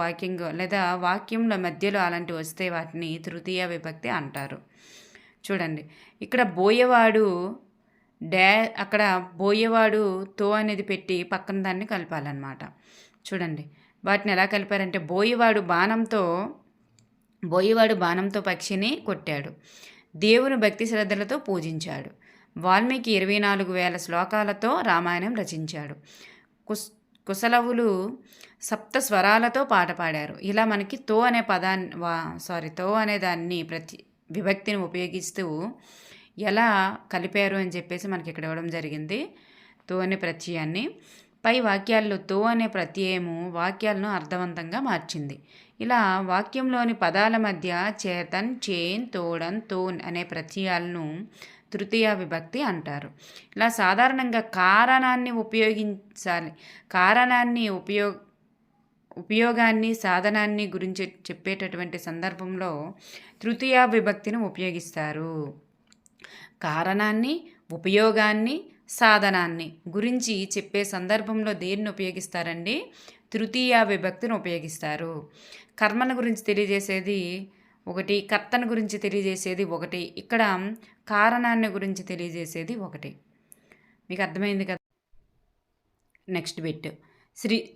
వాక్యంలో మధ్యలో అలాంటివి వస్తే వాటిని తృతీయ విభక్తి అంటారు. చూడండి, ఇక్కడ బోయేవాడు తో అనేది పెట్టి పక్కన దాన్ని కలపాలన్నమాట. చూడండి, వాటిని ఎలా కలిపారంటే బోయేవాడు బాణంతో పక్షిని కొట్టాడు, దేవుని భక్తి శ్రద్ధలతో పూజించాడు, వాల్మీకి 24,000 శ్లోకాలతో రామాయణం రచించాడు, కుశలవులు 7 స్వరాలతో పాట పాడారు. ఇలా మనకి తో అనే దాన్ని విభక్తిని ఉపయోగిస్తూ ఎలా కలిపారు అని చెప్పేసి మనకి ఇక్కడ ఇవ్వడం జరిగింది. తో అనే ప్రత్యయాన్ని పై వాక్యాల్లో తో అనే ప్రత్యయము వాక్యాలను అర్థవంతంగా మార్చింది. ఇలా వాక్యంలోని పదాల మధ్య చేతన్, చేన్, తోడన్, తోన్ అనే ప్రత్యయాలను తృతీయ విభక్తి అంటారు. ఇలా సాధారణంగా కారణాన్ని ఉపయోగించాలి. ఉపయోగాన్ని సాధనాన్ని గురించి చెప్పేటటువంటి సందర్భంలో తృతీయ విభక్తిని ఉపయోగిస్తారు. కారణాన్ని, ఉపయోగాన్ని, సాధనాన్ని గురించి చెప్పే సందర్భంలో దేన్ని ఉపయోగిస్తారండి? తృతీయ విభక్తిని ఉపయోగిస్తారు. కర్మల గురించి తెలియజేసేది ఒకటి, కర్తను గురించి తెలియజేసేది ఒకటి, ఇక్కడ కారణాన్ని గురించి తెలియజేసేది ఒకటి. మీకు అర్థమైంది కదా. Next bit.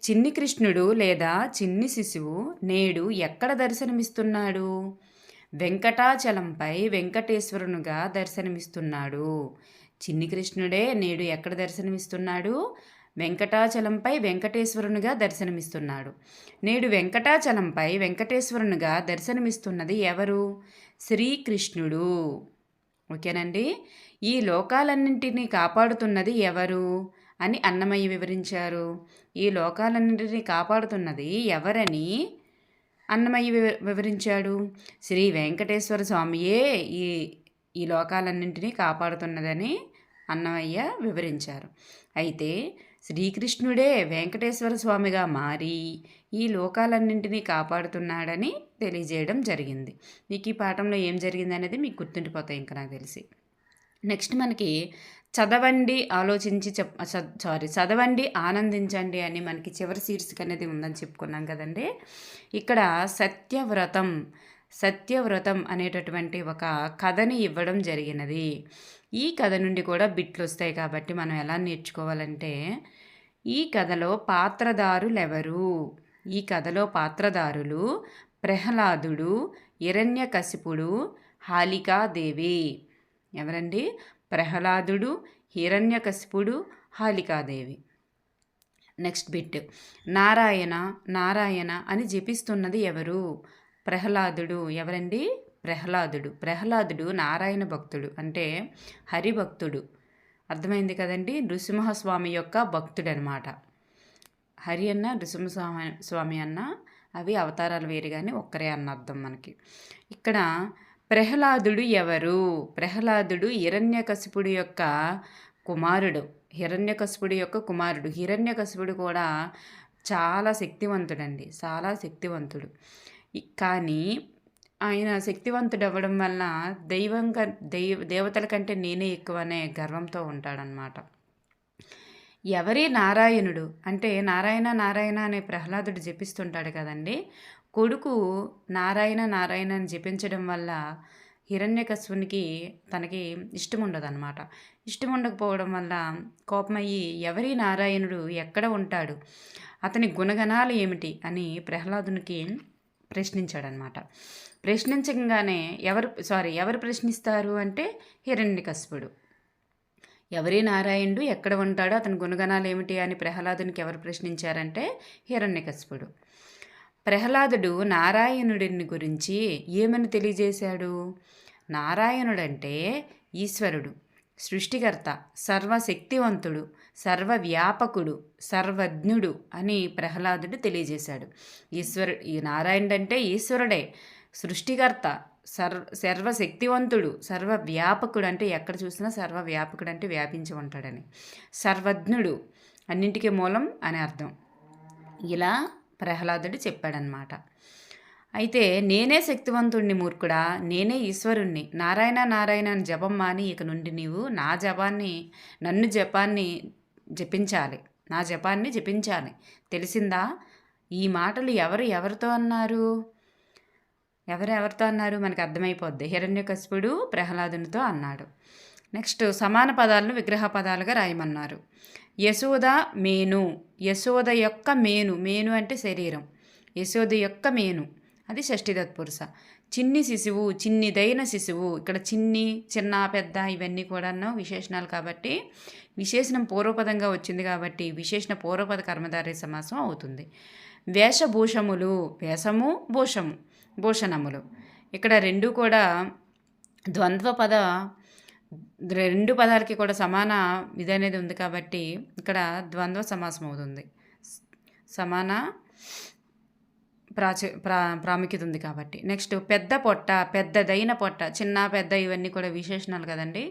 చిన్ని కృష్ణుడు లేదా చిన్ని శిశువు నేడు ఎక్కడ దర్శనమిస్తున్నాడు? వెంకటాచలంపై వెంకటేశ్వరునిగా దర్శనమిస్తున్నాడు. చిన్ని కృష్ణుడే నేడు ఎక్కడ దర్శనమిస్తున్నాడు? వెంకటాచలంపై వెంకటేశ్వరునిగా దర్శనమిస్తున్నాడు. నేడు వెంకటాచలంపై వెంకటేశ్వరునిగా దర్శనమిస్తున్నది ఎవరు? శ్రీకృష్ణుడు. ఓకేనండి. ఈ లోకాలన్నింటినీ కాపాడుతున్నది ఎవరు అని అన్నమయ్య వివరించారు. ఈ లోకాలన్నింటినీ కాపాడుతున్నది ఎవరని అన్నమయ్య వివరించాడు. శ్రీ వెంకటేశ్వర స్వామియే ఈ ఈ లోకాలన్నింటినీ కాపాడుతున్నదని అన్నమయ్య వివరించారు. అయితే శ్రీకృష్ణుడే వెంకటేశ్వర స్వామిగా మారి ఈ లోకాలన్నింటినీ కాపాడుతున్నాడని తెలియజేయడం జరిగింది. మీకు ఈ పాఠంలో ఏం జరిగింది అనేది మీకు గుర్తుండిపోతాయి ఇంకా నాకు తెలిసి. నెక్స్ట్ మనకి చదవండి ఆలోచించి చదవండి ఆనందించండి అని మనకి చివరి శీర్షిక అనేది ఉందని చెప్పుకున్నాం కదండి. ఇక్కడ సత్యవ్రతం అనేటటువంటి ఒక కథని ఇవ్వడం జరిగినది. ఈ కథ నుండి కూడా బిట్లు వస్తాయి కాబట్టి మనం ఎలా నేర్చుకోవాలంటే, ఈ కథలో పాత్రధారులెవరు? ఈ కథలో పాత్రధారులు ప్రహ్లాదుడు, హిరణ్యకశిపుడు, హాలికాదేవి. ఎవరండి? ప్రహ్లాదుడు, హిరణ్యకశిపుడు, హాలికాదేవి. Next bit. నారాయణ నారాయణ అని జపిస్తున్నది ఎవరు? ప్రహ్లాదుడు. ఎవరండి? ప్రహ్లాదుడు నారాయణ భక్తుడు, అంటే హరిభక్తుడు. అర్థమైంది కదండి. నృసింహస్వామి యొక్క భక్తుడు అనమాట. హరి అన్న నృసింహస్వామి అన్న అవి అవతారాలు వేరు కానీ ఒక్కరే అన్న అర్థం మనకి. ఇక్కడ ప్రహ్లాదుడు ఎవరు? ప్రహ్లాదుడు హిరణ్యకశిపుడు యొక్క కుమారుడు. హిరణ్యకశిపుడు కూడా చాలా శక్తివంతుడండి, చాలా శక్తివంతుడు. కానీ ఆయన శక్తివంతుడు అవ్వడం వల్ల దేవతల కంటే నేనే ఎక్కువ అనే గర్వంతో ఉంటాడనమాట. ఎవరి నారాయణుడు అంటే నారాయణ నారాయణ అనే ప్రహ్లాదుడు జపిస్తుంటాడు కదండి. కొడుకు నారాయణ నారాయణ అని జపించడం వల్ల హిరణ్యకశిపునికి తనకి ఇష్టం ఉండదన్నమాట. ఇష్టం ఉండకపోవడం వల్ల కోపమయ్యి ఎవరి నారాయణుడు ఎక్కడ ఉంటాడు, అతని గుణగణాలు ఏమిటి అని ప్రహ్లాదునికి ప్రశ్నించాడనమాట. ప్రశ్నించగానే ఎవరు ప్రశ్నిస్తారు అంటే హిరణ్యకశిపుడు. ఎవరి నారాయణుడు ఎక్కడ ఉంటాడో అతని గుణగణాలు ఏమిటి అని ప్రహ్లాదునికి ఎవరు ప్రశ్నించారంటే హిరణ్యకశిపుడు. ప్రహ్లాదుడు నారాయణుడిని గురించి ఏమని తెలియజేశాడు? నారాయణుడంటే ఈశ్వరుడు, సృష్టికర్త, సర్వశక్తివంతుడు, సర్వవ్యాపకుడు, సర్వజ్ఞుడు అని ప్రహ్లాదుడు తెలియజేశాడు. ఈ నారాయణుడు అంటే ఈశ్వరుడే, సృష్టికర్త, సర్వశక్తివంతుడు, సర్వవ్యాపకుడు అంటే ఎక్కడ చూసినా సర్వవ్యాపకుడు అంటే వ్యాపించి ఉంటాడని, సర్వజ్ఞుడు అన్నింటికీ మూలం అని అర్థం. ఇలా ప్రహ్లాదుడు చెప్పాడనమాట. అయితే నేనే శక్తివంతుడిని మూర్ఖుడా, నేనే ఈశ్వరుణ్ణి, నారాయణ నారాయణ అని జపం మాని ఇక నుండి నీవు నన్ను జపించాలి తెలిసిందా? ఈ మాటలు ఎవరితో అన్నారు? ఎవరెవరితో అన్నారు మనకు అర్థమైపోద్ది. హిరణ్యకశిపుడు ప్రహ్లాదునితో అన్నాడు. నెక్స్ట్ సమాన పదాలను విగ్రహ పదాలుగా రాయమన్నారు. యశోద మేను, యశోద యొక్క మేను అంటే శరీరం, యశోద యొక్క మేను అది షష్ఠి తత్పురుష. చిన్ని శిశువు, చిన్నిదైన శిశువు, ఇక్కడ చిన్న పెద్ద ఇవన్నీ కూడా విశేషణాలు కాబట్టి విశేషణం పూర్వపదంగా వచ్చింది కాబట్టి విశేషణ పూర్వపద కర్మధారయ సమాసం అవుతుంది. వేషభూషములు, వేషము భూషణములు, ఇక్కడ రెండు కూడా ద్వంద్వపద, రెండు పదాలకి కూడా సమాన ఇది అనేది ఉంది కాబట్టి ఇక్కడ ద్వంద్వ సమాసం అవుతుంది. సమాన ప్రాముఖ్యత ఉంది కాబట్టి. నెక్స్ట్ పెద్ద పొట్ట, పెద్దదైన పొట్ట, చిన్న పెద్ద ఇవన్నీ కూడా విశేషణాలు కదండి.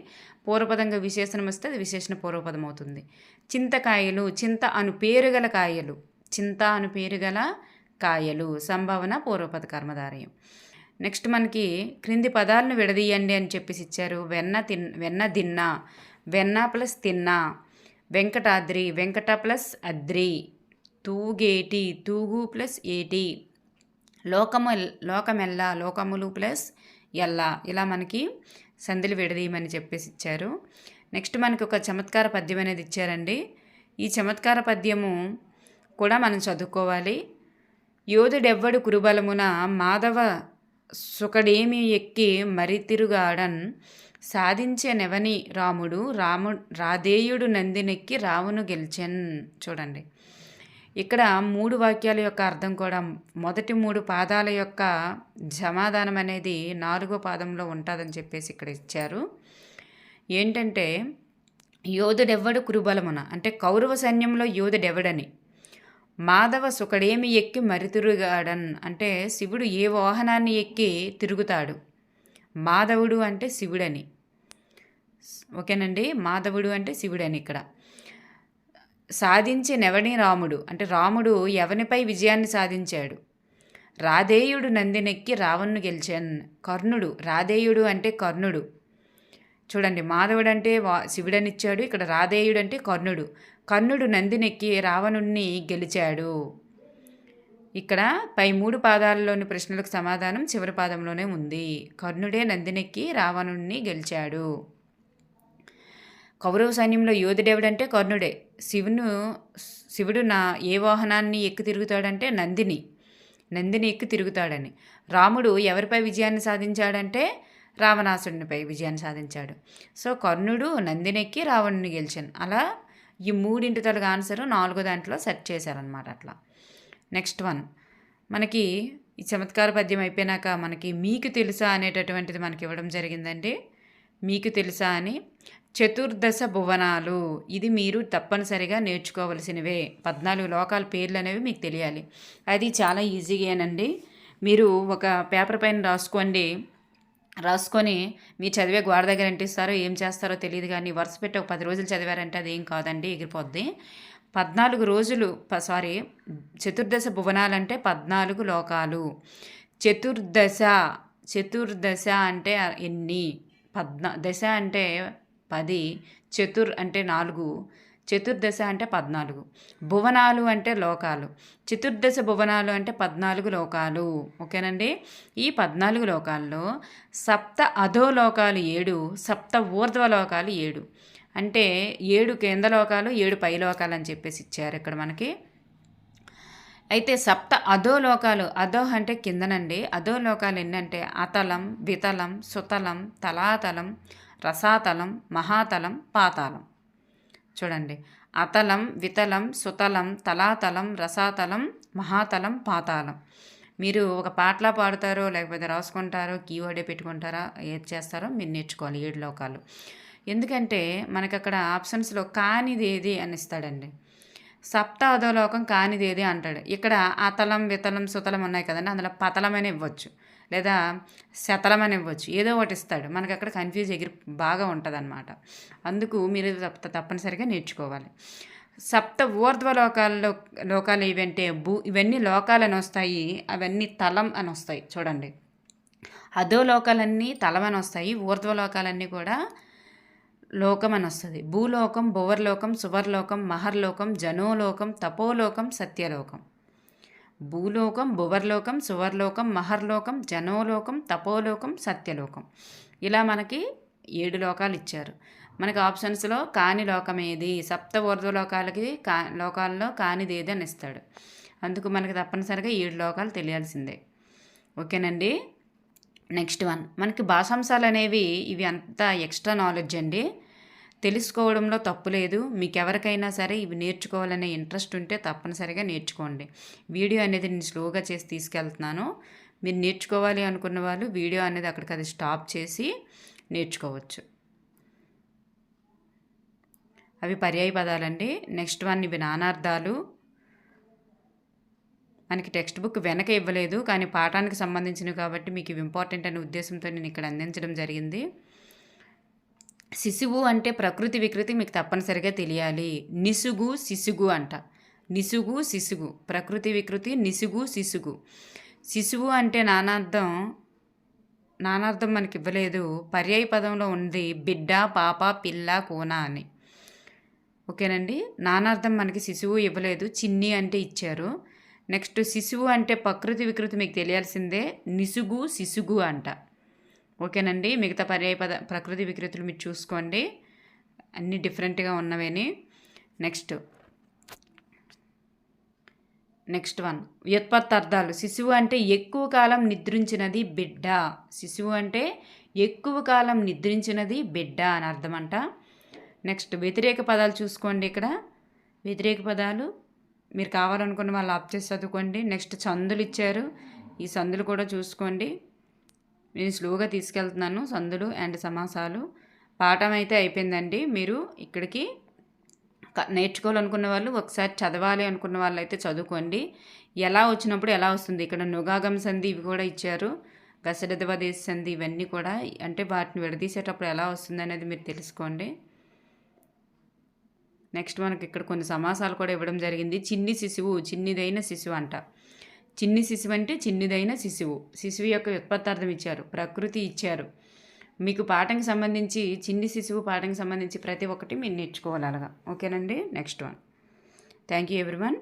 పూర్వపదంగా విశేషణం వస్తే అది విశేషణ పూర్వపదం అవుతుంది. చింతకాయలు, చింత అను పేరుగల కాయలు సంభావన పూర్వపద కర్మధారయం. నెక్స్ట్ మనకి క్రింది పదాలను విడదీయండి అని చెప్పేసి ఇచ్చారు. వెన్న దిన్న, వెన్న ప్లస్ తిన్నా, వెంకటాద్రి, వెంకట ప్లస్ అద్రి, తూగేటి, తూగు ప్లస్ ఏటి, లోకము లోకమెల్ల లోకములు ప్లస్ ఎల్ల ఇలా మనకి సంధులు విడదీయమని చెప్పేసి ఇచ్చారు. నెక్స్ట్ మనకి ఒక చమత్కార పద్యం అనేది ఇచ్చారండి. ఈ చమత్కార పద్యము కూడా మనం చదువుకోవాలి. యోధుడెవ్వడు కురుబలమున మాధవ సుకడేమి ఎక్కి మరితిరుగాడన్ సాధించే నెవని రాధేయుడు నందినెక్కి రావును గెలిచెన్. చూడండి, ఇక్కడ 3 వాక్యాల యొక్క అర్థం కూడా మొదటి 3 పాదాల యొక్క సమాధానం అనేది 4వ పాదంలో ఉంటుందని చెప్పేసి ఇక్కడ ఇచ్చారు. ఏంటంటే యోధుడెవ్వడు కురుబలమున అంటే కౌరవ సైన్యంలో యోధుడెవడని, మాధవ సుకడేమి ఎక్కి మరితిరుగాడన్ అంటే శివుడు ఏ వాహనాన్ని ఎక్కి తిరుగుతాడు. మాధవుడు అంటే శివుడని, ఓకేనండి, మాధవుడు అంటే శివుడని. ఇక్కడ సాధించినెవని రాముడు అంటే రాముడు ఎవనిపై విజయాన్ని సాధించాడు. రాధేయుడు నందినెక్కి రావణ్ణు గెలిచాను. కర్ణుడు, రాధేయుడు అంటే కర్ణుడు. చూడండి, మాధవుడు అంటే శివుడనిచ్చాడు, ఇక్కడ రాధేయుడు అంటే కర్ణుడు. కర్ణుడు నందినెక్కి రావణుణ్ణి గెలిచాడు. ఇక్కడ పై 3 పాదాలలోని ప్రశ్నలకు సమాధానం చివరి పాదంలోనే ఉంది. కర్ణుడే నందినెక్కి రావణుణ్ణి గెలిచాడు. కౌరవ సైన్యంలో యోధుడెవడంటే కర్ణుడే. శివుడు ఏ వాహనాన్ని ఎక్కి తిరుగుతాడంటే నందిని ఎక్కి తిరుగుతాడని. రాముడు ఎవరిపై విజయాన్ని సాధించాడంటే రావణాసుడినిపై విజయాన్ని సాధించాడు. సో కర్ణుడు నందినెక్కి రావణుని గెలిచాను. అలా ఈ 3 తలుగు ఆన్సర్ 4వ దాంట్లో సెట్ చేశారనమాట. అట్లా నెక్స్ట్ వన్ మనకి ఈ చమత్కార పద్యం అయిపోయినాక మనకి మీకు తెలుసా అనేటటువంటిది మనకి ఇవ్వడం జరిగిందండి. మీకు తెలుసా అని 14 భువనాలు, ఇది మీరు తప్పనిసరిగా నేర్చుకోవలసినవే. 14 లోకాల పేర్లు అనేవి మీకు తెలియాలి. అది చాలా ఈజీగానండి. మీరు ఒక పేపర్ పైన రాసుకొని మీ చదివే గోడ దగ్గర అంటిస్తారో ఏం చేస్తారో తెలియదు, కానీ వరుస పెట్టి ఒక 10 రోజులు చదివారంటే అదేం కాదండి, ఎగిరిపోద్ది. 14 రోజులు 14 భువనాలంటే 14 లోకాలు. చతుర్దశ అంటే ఎన్ని, దశ అంటే 10, చతుర్ అంటే 4, చతుర్దశ అంటే 14. భువనాలు అంటే లోకాలు. 14 భువనాలు అంటే 14 లోకాలు. ఓకేనండి. ఈ 14 లోకాల్లో సప్త అధోలోకాలు 7, సప్త ఊర్ధ్వలోకాలు 7. అంటే 7 కేంద్రలోకాలు 7 పైలోకాలు అని చెప్పేసి ఇచ్చారు ఇక్కడ మనకి. అయితే సప్త అధోలోకాలు, అధో అంటే కిందనండి. అధోలోకాలు ఎన్నంటే అతలం, వితలం, సుతలం, తలాతలం, రసాతలం, మహాతలం, పాతాళం. చూడండి, అతలం, వితలం, సుతలం, తలాతలం, రసాతలం, మహాతలం, పాతాళం. మీరు ఒక పాటలా పాడుతారో లేకపోతే రాసుకుంటారో కీవర్డే పెట్టుకుంటారా ఏది చేస్తారో మీరు నేర్చుకోవాలి 7 లోకాలు. ఎందుకంటే మనకు అక్కడ ఆప్షన్స్లో కానిది ఏది అని ఇస్తాడండి. సప్త అధోలోకం కానిది ఏది అంటాడు. ఇక్కడ అతలం, వితలం, సుతలం ఉన్నాయి కదండి, అందులో పతలమైన ఇవ్వచ్చు లేదా శతలమని ఇవ్వచ్చు, ఏదో ఒకటి ఇస్తాడు. మనకు అక్కడ కన్ఫ్యూజ్ బాగా ఉంటుంది అనమాట. అందుకు మీరు తప్పనిసరిగా నేర్చుకోవాలి. సప్త ఊర్ధ్వ లోకాలు ఇవంటే ఇవన్నీ లోకాలని వస్తాయి, అవన్నీ తలం అని వస్తాయి. చూడండి, అధో లోకాలన్నీ తలం అని వస్తాయి, ఊర్ధ్వ లోకాలన్నీ కూడా లోకం అని వస్తుంది. భూలోకం, భువర్లోకం, సువర్లోకం, మహర్లోకం, జనోలోకం, తపోలోకం, సత్యలోకం. భూలోకం, భువర్లోకం, సువర్లోకం, మహర్లోకం, జనోలోకం, తపోలోకం, సత్యలోకం. ఇలా మనకి 7 లోకాలు ఇచ్చారు. మనకి ఆప్షన్స్లో కాని లోకం ఏది, సప్త ఊర్ధ్వ లోకాల్లో కానిది ఏది అని ఇస్తాడు. అందుకు మనకి తప్పనిసరిగా 7 లోకాలు తెలియాల్సిందే. ఓకేనండి. నెక్స్ట్ వన్ మనకి భాషాంశాలు అనేవి ఇవి అంతా ఎక్స్ట్రా నాలెడ్జ్ అండి, తెలుసుకోవడంలో తప్పు లేదు. మీకు ఎవరికైనా సరే ఇవి నేర్చుకోవాలనే ఇంట్రెస్ట్ ఉంటే తప్పనిసరిగా నేర్చుకోండి. వీడియో అనేది నేను స్లోగా చేసి తీసుకెళ్తున్నాను. మీరు నేర్చుకోవాలి అనుకున్న వాళ్ళు వీడియో అనేది అక్కడికి అది స్టాప్ చేసి నేర్చుకోవచ్చు. అవి పర్యాయ పదాలండి. నెక్స్ట్ వన్ ఇవి నానార్థాలు. మనకి టెక్స్ట్ బుక్ వెనక ఇవ్వలేదు, కానీ పాఠానికి సంబంధించినవి కాబట్టి మీకు ఇవి ఇంపార్టెంట్ అనే ఉద్దేశంతో నేను ఇక్కడ అందించడం జరిగింది. శిశువు అంటే ప్రకృతి వికృతి మీకు తప్పనిసరిగా తెలియాలి. నిసుగు శిశుగు అంట. నిసుగు శిశుగు, ప్రకృతి వికృతి, నిసుగు శిశుగు. శిశువు అంటే నానార్థం మనకి ఇవ్వలేదు, పర్యాయ పదంలో ఉంది బిడ్డ, పాప, పిల్ల, కోన అని. ఓకేనండి. నానార్థం మనకి శిశువు ఇవ్వలేదు, చిన్ని అంటే ఇచ్చారు. నెక్స్ట్ శిశువు అంటే ప్రకృతి వికృతి మీకు తెలియాల్సిందే. నిసుగు శిశుగు అంట. ఓకేనండి. మిగతా పర్యాయపద ప్రకృతి వికృతులు మీరు చూసుకోండి, అన్నీ డిఫరెంట్గా ఉన్నవేని. Next one వ్యుత్పత్తార్థాలు. శిశువు అంటే ఎక్కువ కాలం నిద్రించినది బిడ్డ. శిశువు అంటే ఎక్కువ కాలం నిద్రించినది బిడ్డ అని అర్థమంట. నెక్స్ట్ వ్యతిరేక పదాలు చూసుకోండి. ఇక్కడ వ్యతిరేక పదాలు మీరు కావాలనుకున్న వాళ్ళు ఆప్ చేసి చదువుకోండి. నెక్స్ట్ సందులు ఇచ్చారు, ఈ సందులు కూడా చూసుకోండి. నేను స్లోగా తీసుకెళ్తున్నాను. సందులు అండ్ సమాసాలు. పాఠం అయితే అయిపోయిందండి. మీరు ఇక్కడికి నేర్చుకోవాలనుకున్న వాళ్ళు ఒకసారి చదవాలి అనుకున్న వాళ్ళు అయితే చదువుకోండి. ఎలా వచ్చినప్పుడు ఎలా వస్తుంది. ఇక్కడ నుగాగం సంధి ఇవి కూడా ఇచ్చారు, గసడదవదేశ సంధి ఇవన్నీ కూడా, అంటే వాటిని విడదీసేటప్పుడు ఎలా వస్తుంది అనేది మీరు తెలుసుకోండి. నెక్స్ట్ మనకి ఇక్కడ కొన్ని సమాసాలు కూడా ఇవ్వడం జరిగింది. చిన్ని శిశువు, చిన్నిదైన శిశువు అంట. చిన్ని శిశువు అంటే చిన్నిదైన శిశువు. శిశువు యొక్క వ్యుత్పత్తార్థం ఇచ్చారు, ప్రకృతి ఇచ్చారు. మీకు పాఠంకి సంబంధించి చిన్ని శిశువు పాఠంకి సంబంధించి ప్రతి ఒక్కటి మీరు నేర్చుకోవాలి అలాగా. ఓకేనండి. Next one. Thank you everyone.